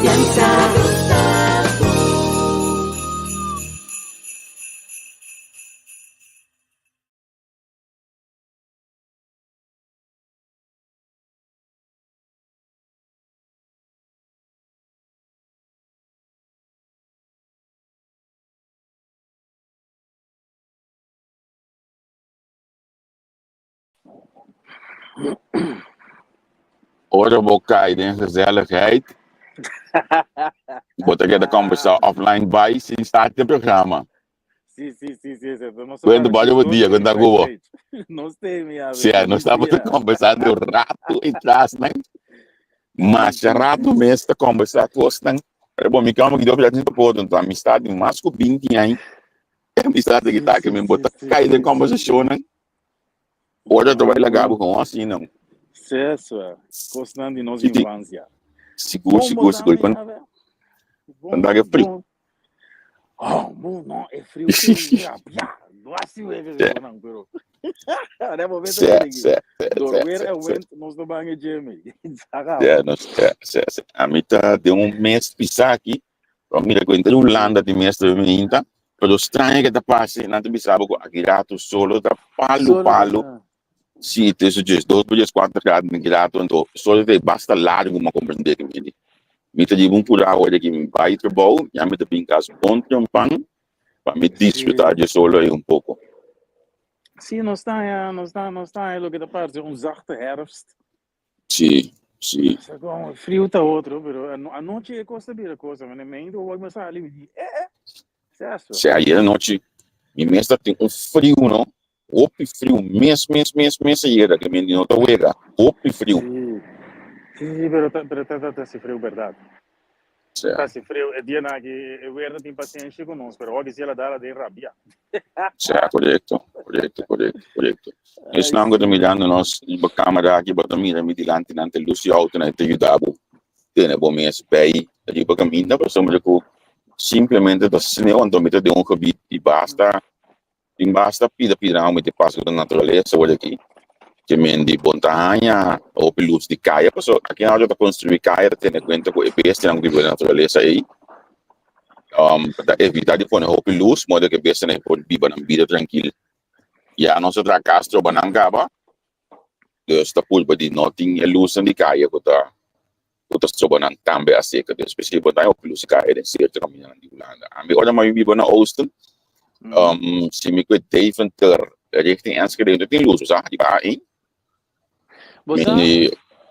confianza. Horen we elkaar in gezelligheid. Bota que da conversar offline by sin start het programma. Sim. Quando bora o dia, quando agora. Não sei, minha Se é, nós estamos conversando o rato em trás, né? Mas rato mesmo está conversar com os, né? É bom, me calma que deu pra gente pôr, então, amistade mais com 20 anos. Amistade que tá que me bota cair em conversação, né? Ora, tu vai largar com assim, não. Certo, gostando de nossa infância. Seguro. Quando é frio. Oh, não, é frio. Não assim é que não, pero. É momento que dormir é vento, nós não vamos Jamie. A mim tá de mês pisar aqui. A mim que entre Holanda de mês de minta, pero estranho que tá passe, não te bisaba com agirato solo tá palo. Sim, isso diz 2 4 graus de girato, então só de basta largo uma compreender que me. Me tá de por hora que me vai trabalho, já me tá pincar ponto um pão, para me desfrutar de solo aí pouco. Sim, não está, é o que da parte, zachte herfst. Sim. O frio tá outro, mas a noite é coisa bem a coisa, mas nem eu vou começar ali e certo? Se aí a noite, me mesmo tem frio, não? Opi frio, mesmo aí, que me não tá uega, opi frio. Sim, mas tá se frio, verdade. Tá se frio, é dia na que eu era tem paciência conosco, mas hoje se ela dá de rabia. Correto. Isso não agora mirando nós, a câmera aqui, bota mira, me dilante, nante luz auto, né, te ajudava, tem bom mês, bem, ali para caminhar, para somos que simplesmente da cinema, então me de gebied e basta pida, me te passa da natureza, olha aqui, que me de montanha, ou luz de caia, porque aqui na hora de construir caia, tem em conta com o besta, não que a natureza aí, para evitar de pôr roupa luz, modo que besta não pode viver na vida tranquila. E a nossa Castro Banangaba, está por de nothing é luz de caia, que tá sobanang também a seca, especialmente para o luz de caia, de certo caminhando de Holanda. A mim olha mais vivo na Oosten, se me cuida Deventer, richting Enschede, tem luz, sabe? De A1. Mini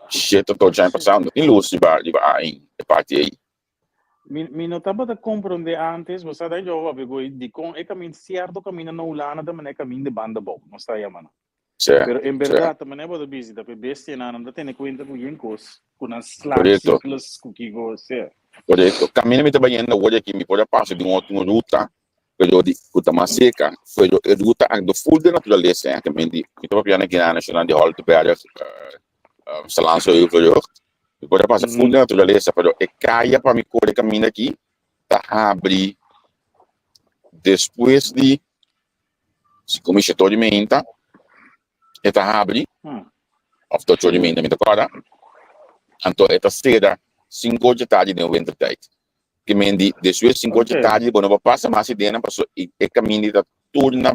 shit tot zijn passando, tem luz de A1, de parte aí. Me não estava a compreender antes, você daí já ouve de com é caminho certo, caminho na Holanda, também é caminho de banda bom, não está aí, mano. Pero em verdade também é boa visita, porque bestia não tem conta com incos, com as ciclos com que você. Correto. Caminho me trabalhando hoje aqui, me pode passar de uma ruta, pero de ruta mais seca, foi a ruta do full de natureza, que me estava piano aqui na Nacional de Holtenberg, Salanso e o me pode passar full de natureza, pero é caia para me correr caminho aqui, tá abre depois de se começa todo de menta, tá abre, of todo de menta me toca, então é cedo 5 de tarde no winter tijd. Que me di depois 5 de tarde, quando passa mais de ano, passou e caminho da turna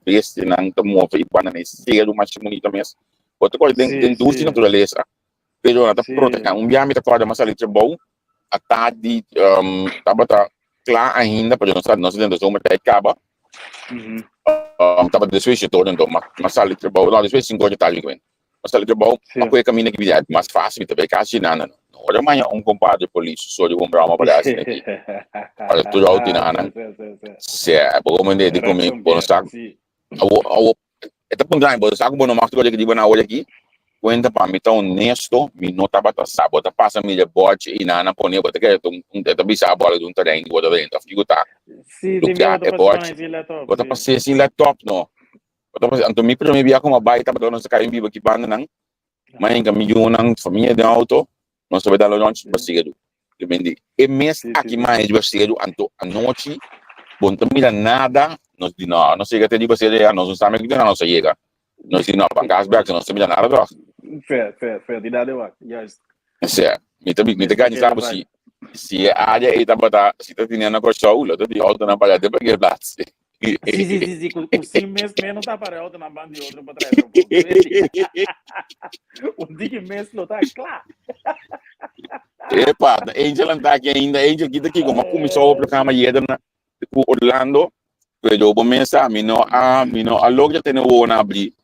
besta, não tá move e para nem cedo mais bonito mesmo. Outra coisa dentro da natureza, pero na tá protegendo. Dia me tá corda mais ali bom, a tarde tava claro ainda, porque nós dentro da zona da acaba. Tava depois de todo então, mas ali bom, lá depois 5 de tarde vem. Mas ali bom, a coisa caminho que vier mais fácil, também casi nada. Olha amanhã compadre polícia só de comprar uma pedaço aqui. Para tudo ao tinana. Se é bom mandar de comer bom saco. Eta punta bom saco bom mais coisa que de na olha aqui. Cuenta para mim tão honesto, me não tava tá sábado, passa milha bote e nana pone bota que tá bisa bola de terreno bota dentro, fico tá. Sim, tem que bote. Bota passar assim laptop no. Bota passar, então me para me via como baita para nós cair vivo aqui banda não. Mas em caminho não família de auto. Nós vamos dar longe para cedo. E mesmo aqui mais de cedo, à noite, bom, não mira nada, nós dizemos, não sei o que te digo, nós não sabemos que não chega. Nós dizemos, para casa, nós não mira nada. Fair, de nada, yes. Certo. Mita ganha sabe se a área aí tá botar, se tá tendo na costa ula, tá de alta na palha de pegar plats. Sim, com 100 meses menos tá para outra na banda e outra para trás. Um dia que mês não tá claro. Epa, Angel anda aqui ainda, Angel kita aqui, como começou o programa na com Orlando, pero começa, mino a logo já tem o na abrir.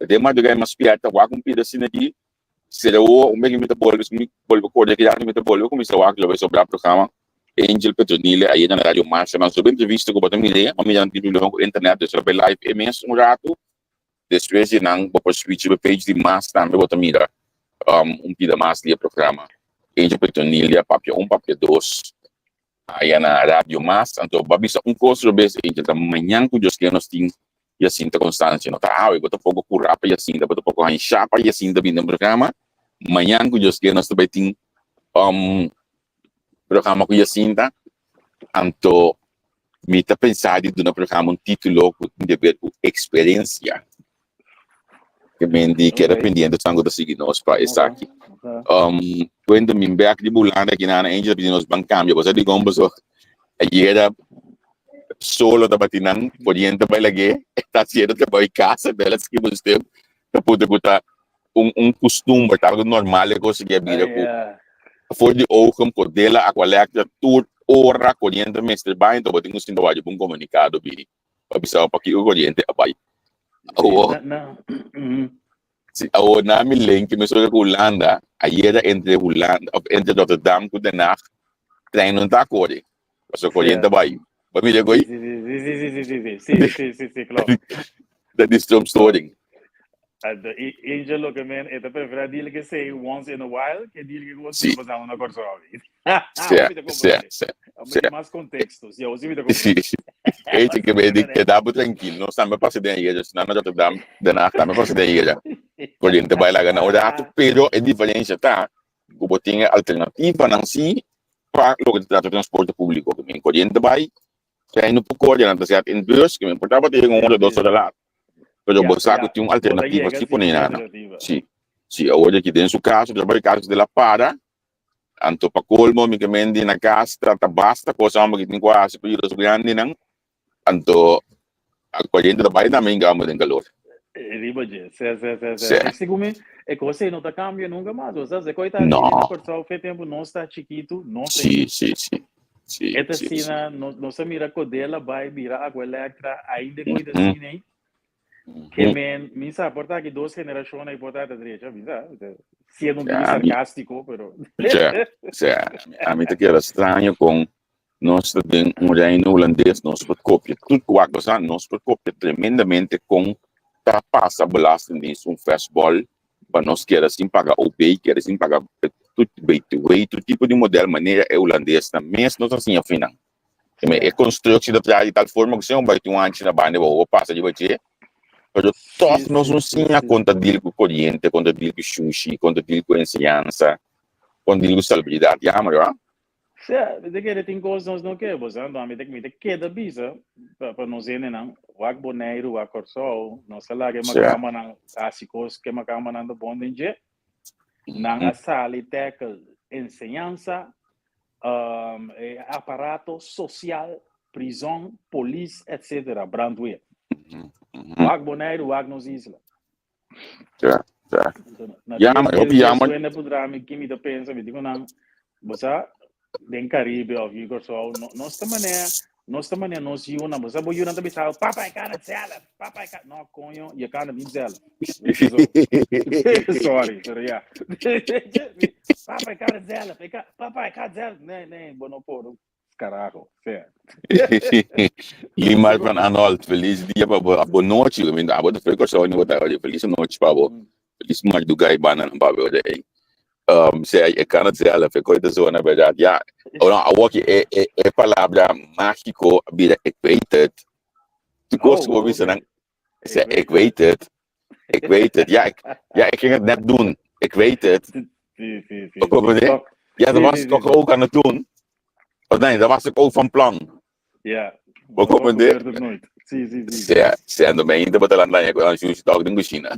De madrugada mais piata, o com pida assim aqui, será o meio que bolso corda que já me bolso começou a falar sobre o programa. Angel Petronile, aí na rádio marcha, nós sobre entrevista com o Batamile, a minha antigo internet, sobre live, é mesmo rato, depois não, vou switch para page de mais também, Batamira, pida mais ali programa. Angel Petronile, papel 1, papel 2, aí na rádio mais, então, babisa costo sobre Angel, da manhã que os que nós tínhamos, e assim, da constância, não tá, eu vou pouco curar, e assim, vou pouco enxar, e assim, da no programa, manhã que os que nós também tínhamos, programa com Jacinta, anto me tá pensado de no programa título que tem a ver com experiência. Que me que dependendo do sangue do signos para estar aqui. Quando me back de bulanda que na Angel de nos bancambia, você de gombo so, aí era solo da batinan, podiendo bailage, está sendo trabalho em casa delas que você tá poder botar costume, algo normal que conseguir vir com for de ogen por dela a collecta tur ora corriente mestre bem então botinho sim do bom comunicado bi para para que o corriente abai o na mi link me sobre Holanda aí era entre Rotterdam com Den Haag trein não tá corre o corriente abai para me lego aí sim, claro. that is some story The Angel look man, esta prefere deal que say once in a while, que deal que você passar uma coisa sim mais contexto, se eu ouvi da é que me diz que dá para tranquilo não sabe para ser daí já não já dá na tá para ser daí já corrente vai lá na hora pero a diferença tá o botinha alternativa não se para logo de transporte público que me corrente vai que não pode correr não tá em bus que me importava ter um ou dois lá pero você tem uma alternativa tipo nem nada sim agora aqui dentro do caso trabalho caso de la para anto pa colmo mi kemendi na casa trata basta cosa mo gitin quasi per lo grandi nang anto accogliendo da bai da mengamo den calor riba je segundo é que você não tá cambia nunca mais você coitado no ele não cortou fez tempo não está chiquito não sei sì esta cena não se mira com dela vai virar água elétrica ainda coisa assim né que me sabe portar que duas gerações aí portar da direita se não digo sarcástico pero a mim te queda estranho com nós tem reino holandês nós pode copiar tudo o que você nós pode copiar tremendamente com tá passa belasting nisso fastball para nós querer assim pagar o pay querer assim pagar tudo bem todo tipo de modelo maneira é holandês também nós assim afinal é construção de tal forma que se um vai ter antes na banda ou passa de bater pero todos nós não tinha conta dele com corrente conta dele com sushi conta dele com ensinança conta dele com celebridade já mas de que tem coisas não que você anda me tem que da bisa para não ser não o boneiro o corso não sei lá que macama não clássicos que macama não do bom dia não a sala e teca ensinança aparato social prisão polícia etc brandweer o boneiro o nos isla já mas eu piamo ainda poderá me que me da pensa me digo não você den Caribe of you so nossa maneira nós iu na você boiu na também sabe papai cara zela papai cara não conho e cara me zela sorry yeah papai cara zela papai cara zela nem bono por carajo certo Limar van Arnold feliz dia para boa noite eu ainda vou fazer coisa onde vou dar feliz noite para feliz mais do gai banana para ver se é cara zela foi coisa só na verdade já ou que é palavra mágico vira equated tu gosto de ouvir isso não é equated ja ik ging het net doen equated ja dat was ik ook aan het doen nee dat was ik ook van plan ja vou compreender sim sendo bem ainda botar lá na a gente toca na cozinha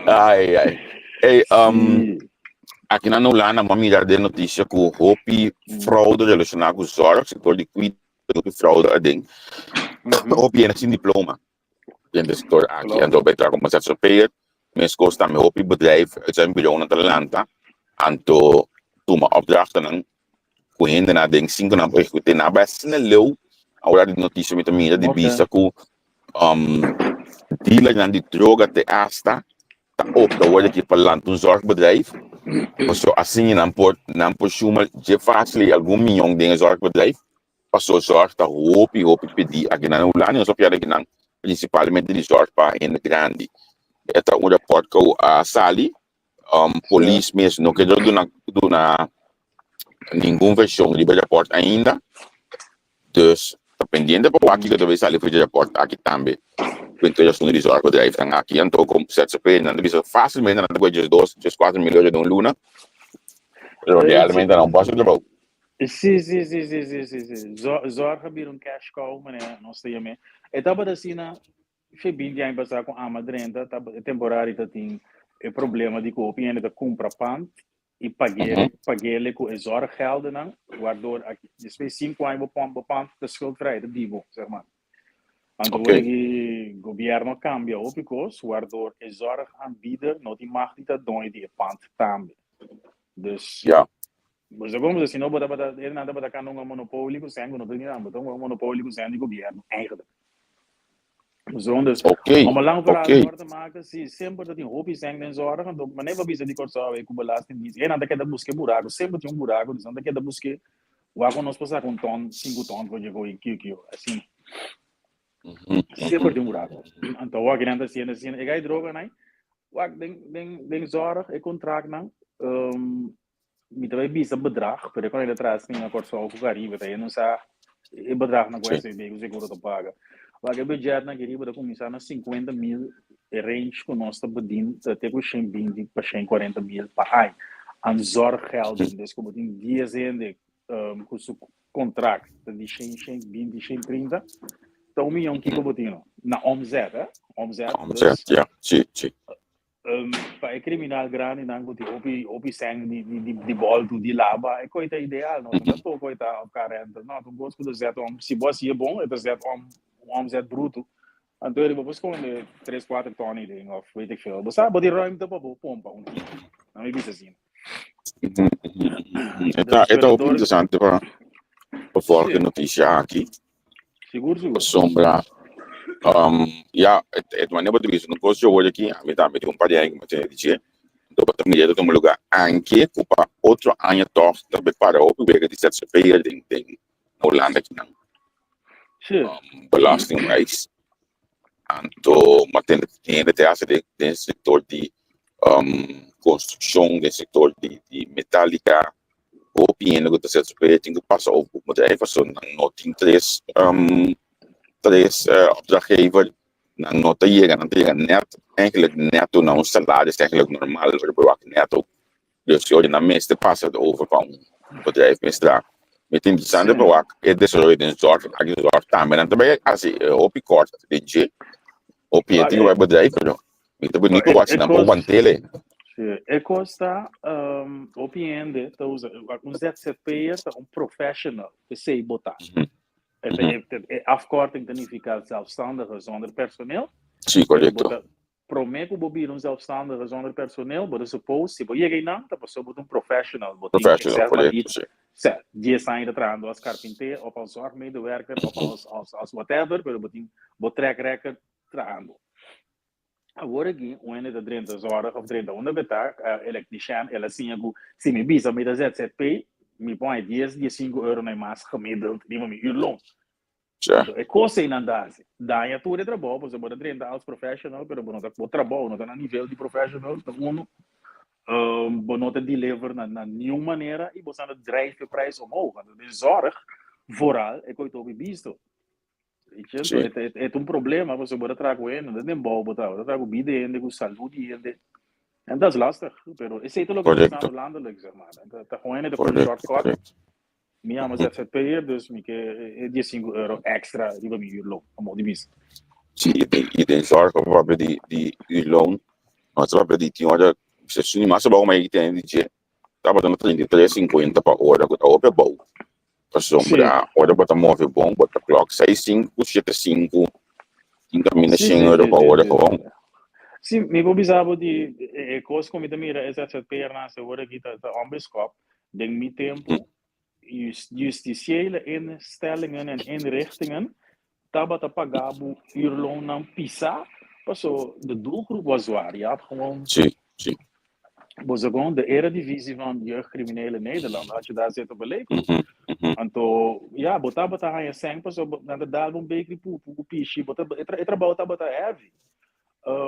ai Hey, Sim. aqui na Holanda, uma milhar de notícia que houve fraude relacionada com zorg, setor de cuidados, houve fraude a ding. Houve ainda sem diploma. In de sector aqui, en daarbij dragen we ZZP'er. Mensen kosten met hobby bedrijf uit zijn bureau naar Atlanta. En toen mijn opdrachten dan, kun je na ding zien kan ik goed na best snel leeuw. Ahora die notitie met de media die bisa ku dealer dan die droga te asta. Ta op da word ik land een zorgbedrijf. Zo assim nan por chuma je facilmente algum milhão de zorgbedrijf. Passou zorg ta hopi pedir aqui na Holanda, só piada aqui não. Principalmente de zorg para in grande. Esta um rapport que a Sali, polícia mesmo, não quer do na nenhuma versão de rapport ainda. Dus, dependendo para aqui que talvez Sali fez rapport aqui também. Quando eu estou de zorg bedrijf dan aqui, então como ZZP, dan is facilmente na coisa de 4 milhões de luna. Pero realmente não passa de bom. Sim. Zorg hebben een cash cow, meneer, não sei me. Etapa da Sina, foi bem de passar com a madrenda, temporário que tem o problema de que o opinião da compra pant e paguei com o zorggeld não, waardoor depois 5 anos pant de schuldvrij de divo, zeg maar. Então o governo cambia o picos, waardoor o zorgaanbieder não tem macht de doen die pant também. Dus ja. Mas vamos assim, não bota ele nada bota cá num monopólio com sangue, não tem nada, então um monopólio com sangue do governo, eigenlijk. Mas onde uma lang verhaal kort te maken, zie sempre dat die hobby zijn en zorgen, donc maar nem bisa de cortar aí com belastingdienst. E nada que da busque buraco, sempre tem buraco, dus nada que da busque, o água nós passar com ton, 5 ton, pode go em QQ, assim. Sempre tem buraco. Então o agente assim, e gai droga, né? O den zorg, e contract não. Met een beetje bedrag, maar ik kan je dat raast niet akkoord zo ook arriva, dat je não sabe o bedrag na questão de o seguro te paga. Mas o budget na querida da começar na 50 mil range com nós tá pedindo até com 120 para 140 mil para aí. An zorggeld, dus como tem dias ainda com o contrato de 120, 130, então 1 milhão que eu botino na omzet, hè? Omzet, ja, sim. Para criminal grande não que opi sangue de bol tu de lava é coisa ideal não tô coisa o cara não tu gosto do zero se você é bom é do zero zero bruto então ele vai buscar 3, 4 tons de of weet ik veel você sabe de ruimte para pompa não me diz assim é muito interessante para qualquer notícia aqui seguro sombra ja, het wanneer wat is een kost hoor aqui a metade met um padre que você dizer do botão de todo lugar anche para outro ano toch também para o público de ZZP'er tem na Holanda aqui não belastingwijs então mas tem até de setor de construção de setor de metálica o pieno que você ZZP'er tem que passar o bedrijf zo não tem três opdrachtgever não te chega net eigenlijk netto naar ons salaris is eigenlijk normaal we netto dus je na meeste passa over van bedrijf misdra met interessante bewak het is zo in zorg maar dan ben je als je op je kort dit op je die bedrijf met de niet wat je dan op een tele e costa opiende tá usa um ZZP'er professional que sei botar afkorting significa zelfstandige zonder personeel. Sim, correto. Prometo bobir zelfstandige zonder personeel, maar suppose se você chegar não, tá passou um professional, professional, correto. Sim. Die zijn er als carpinteer, of als zorgmedewerker, of als whatever, maar botin trackrekker traando. Agora aqui, onde de 30 zorg of 30 onderbetaal, elektricien, ela sim, se me bisa met de ZZP, me põe 15 euro na mais gemiddeld, die me uurloon. É coisa em andar. Daí a tua trabalho, você pode treinar als profissional, mas não está com trabalho, não está no nível de profissional, então não te deliver na nenhuma maneira e você não drive o preço omhoog. De zorg vooral é coisa que eu visto. É problema, você pode trazer com ele, não tem bom botar, você traz com vida ainda, com saúde ainda. En dat is lastig, pero is het ook niet landelijk, zeg maar. Dat gewoon niet voor een shortcut. Meer maar ZZP'er, dus ik 15 euro extra die we hier lopen, om die bis. Zie je, zorgen we die uurloon, maar we hebben die se suni massa bom mais tem dizer tava dando 33,50 para hora que tá opa bom para sombra hora bota move bom bota clock 65 75 cammina 100 euro para hora com sim me vou bizarro de coisa comida mira essa perna se hora que tá ambiscop denk mi tempo justitiële instellingen en inrichtingen tabat te pagabu uurloon naar PISA. Zo, de doelgroep was zwaar. Je had gewoon. sim Was gewoon de eredivisie van jeugdcriminelen Nederland. Had je daar zitten beleven. En toen, ja, bota ga je zijn pas op naar de daad een beetje poep, pishi. Het trabalho tá heavy.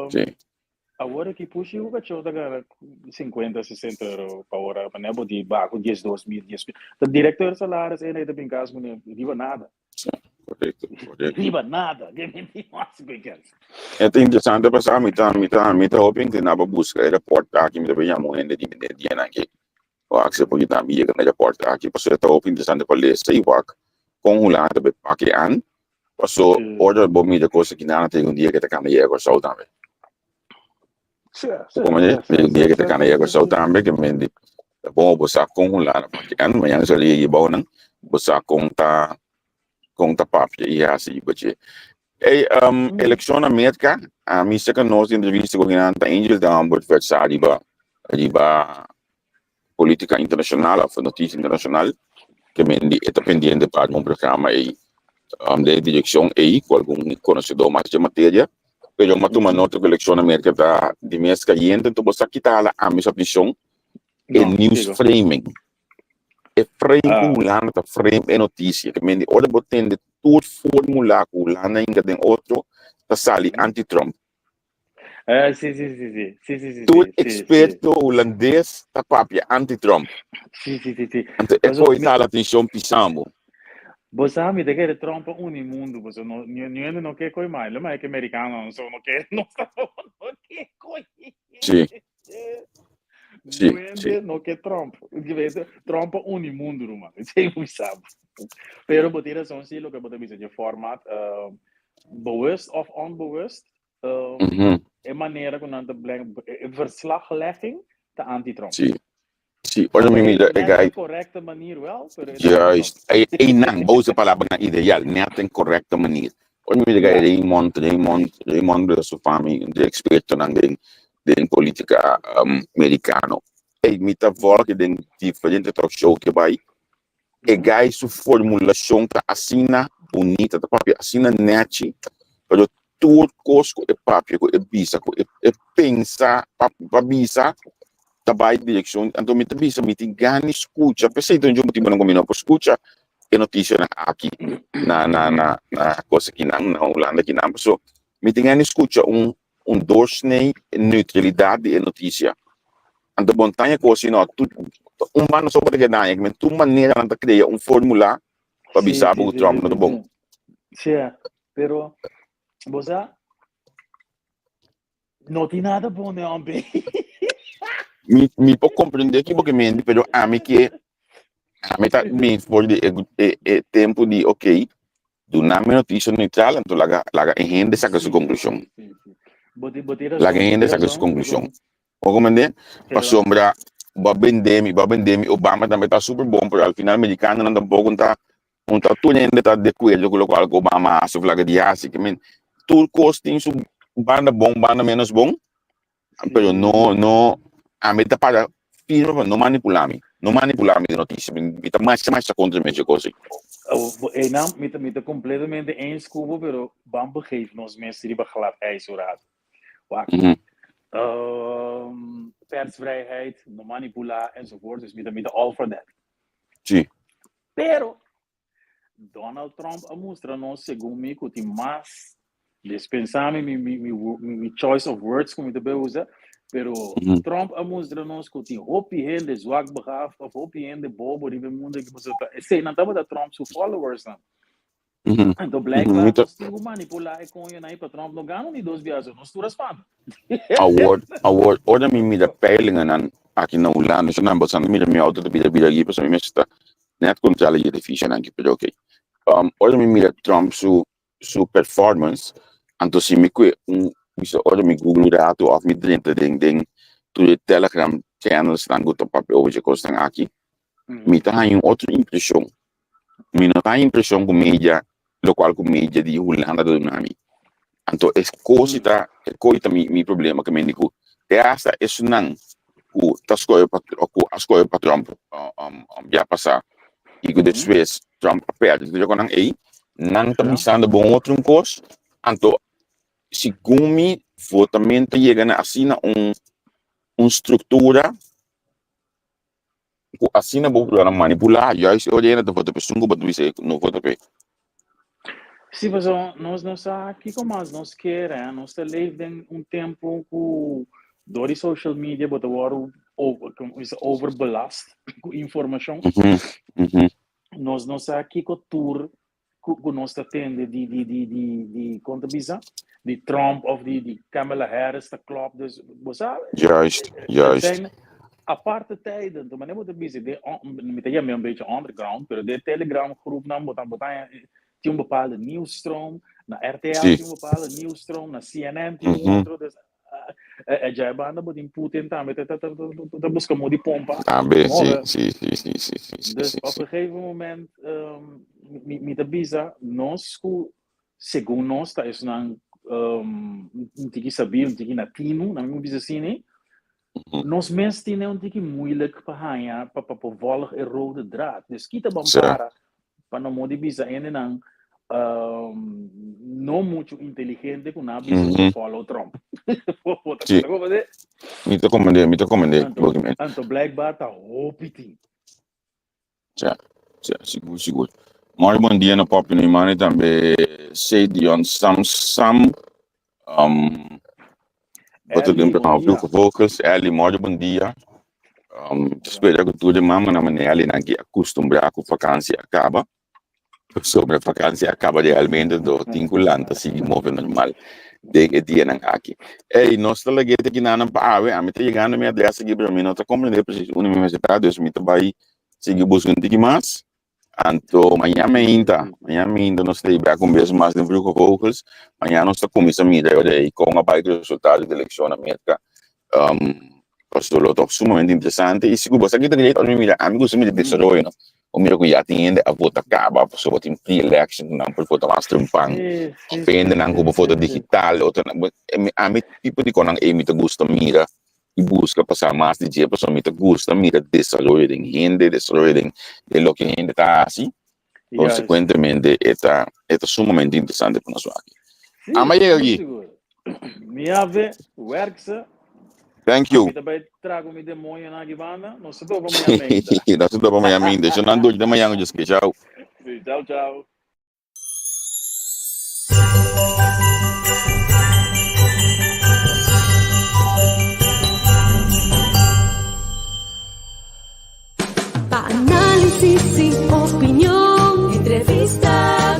sim Agora que puxa o cachorro tá 50, 60 euro para hora, mas não é de baco 10, 2 mil, 10 mil. O diretor de salários é ainda bem caso, não viva nada. correto Viva nada, que nem mais pequeno. É interessante passar mita hoping que naba busca era porta aqui me deve chamar ainda de dia aqui o axe por ir também que na porta aqui passou tá hoping interessante para ler sei wak com o lado be paque an passou order bom me de coisa que não tem dia que tá caminhando agora só também como é dia que tá caminhando agora só também que me de bom você com o lado paque an mas já ali bom não você com tá papo e assim porque election Amerika, mi second nós entrevista com a Angel da adversário riba política internacional, a notícia internacional, que me está pendente para um programa aí, de direção aí, com algum conhecedor mais de matéria, pero eu mato uma nota que a eleção Amerika da de mês caliente, então você quitar a minha opinião, é news framing. É frame lá tá frame é notícia, que me olha botando todo formular lá ainda tem outro tá sali anti-Trump. Sì. Todo experto holandês tá papia anti-Trump. Sì. Então é coisa a atenção pisamo. Você sabe que é Trump unimundo, você não quer coisa mais, mas é que americano não quer, não quer coisa. Sim. Não quer Trump. Trump unimundo, mano. Isso é muito sabe. Pero boteira são sim, o que boteira dizer de formato bewust of onbewust. É maneira como anda verslaglegging de anti-Trump. Sim, olha me mira, é correcta manier wel. Juist, não, boa palavra ideal, net em correcta manier. Olha me mira, Raymond da sua família, de experto na política americano. Me tá volta de diferente talk show que vai. Gai sua formulação tá assina bonita, tá papel assina net, para tudo cosco é papel, é bisa, é pensar, para bisa. Trabalho de direção, então me também me tem ganho escuta, pensei então eu me não combino por escuta e notícia aqui na coisa que não na Holanda que não so me tem ganho escuta doorsnee neutralidade e notícia então montanha coisa não tudo mano só para ganhar mas tu maneira de criar fórmula para avisar o Trump não é bom sim, pero você não tem nada bom né homem me pode compreender que porque me pero a mim que a mim tá me for de tempo de ok do nome notícia neutral então laga em gente saca sua conclusão laga em gente saca sua conclusão o como né para sombra babendemi Obama também tá super bom pero al final americano não tampouco tá tudo ainda tá de acordo com o qual Obama só laga de assim que men tudo costing su banda bom banda menos bom pero não a mim tá para firma não manipular de notícia me tá mais contra mim coisa e não me tá completamente eens Cuba pero vamos begeven nos mensen die beglad ijzerraad persvrijheid no manipular enzovoort dus me tá all for that sim pero Donald Trump mostra-nos segundo me que tem mais dispensar mi choice of words como te usa pero Trump mostra-nos que tem opinião de zwak begaafd of opinião de bobo die we mundo que você tá sei não tava da Trump seus followers não então blijkbaar nós temos manipular com ele aí para Trump não ganha nem 2 viagens nós tu responde award order me da peilingen aqui na Holanda se não você não me auto de vida aqui para mim está net contra a difícil aqui pero ok order me da Trump su performance então se me que order me Google dato of me dentro de de Telegram channels dan goed op papel hoje costan aqui. Me tá em outra impressão. Me não tá impressão com mídia local com mídia de Holanda do nami. Então é coisa mi problema que me digo. Essa isso não o as coisas para Trump já passar. E que depois Trump perde. Então quando não tá missando bom outro coisa. Então se gumi votamento chega na assina estrutura assim na boa manipular juist olhando da voto pessoa que você não vota bem. Sim, mas nós aqui como nós queremos, nós levamos tempo com door social media, but worden overbelast com informação. Nós aqui com tour, com nós atende de contabilidade, de Trump of de Kamala Harris, da club, dus Juist. Aparte tijden, maar niet moeten bezig. Met je een beetje underground, maar de Telegram groep nam botan tinha bepaalde nieuwsstroom, na RTL tinha bepaalde nieuwsstroom, na CNN tinha outro, dus já banda botin Putin também, tá buscando de pompa. Sim. Dus op een gegeven moment, met de visa, nós, segundo nós, tá isso não tiki sabia, tiki natino, na minha visa assim, né? Nós mesmos temos moeilijk para volgen en rode draad. Dus kita para não modificar ainda não muito inteligente com a visão follow Trump. Sim. Me tô comandei. Então Blackbar tá hopiting. Seguro. Muito bom dia na pop no imane também sei de on Sam Bota dentro para Vroegevogels, Ali, muito bom dia. Espero que tudo mama na maneira ali que acostumbrar com vacança acaba. Sobre a vacança acaba realmente do tinculante se move normal de dia não aqui. E nós estamos aqui na Pawe, a mim tá chegando minha adressa aqui para mim, não tá compreendendo preciso universidade, eu me vai seguir buscando aqui mais. Então, amanhã ainda nós temos a conversa mais de Vroegevogels. Amanhã nós estamos começando a mirar com a baita resultado da eleição na América. Pastor, é sumamente interessante. E se você aqui tem amigos me desenvolvem, não? O meu que já tem a voto acaba, a pessoa tem pre-election, não por voto mais trumpang, depende não como voto digital, outra, a mim tipo de coisa me gusta mira. E busca passar mais de dia, pessoa me gusta, mira, desenvolver em renda, desenvolver em lo que a gente está assim. Consequentemente, é sumamente interessante para nós aqui. Amanhã aqui. Minha ave, works. Thank you. Eu também trago meu demônio na guibana, nós estamos para amanhã ainda. Nós estamos para amanhã ainda, se não dúvida, amanhã eu disse que tchau. Tchau. Análisis y opinión, entrevista,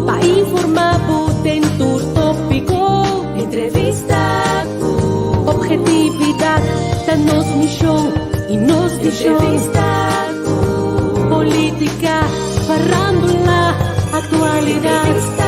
para informar potente tópico, entrevista, objetividad, danos misión y nos entrevista, política, farándula, actualidad.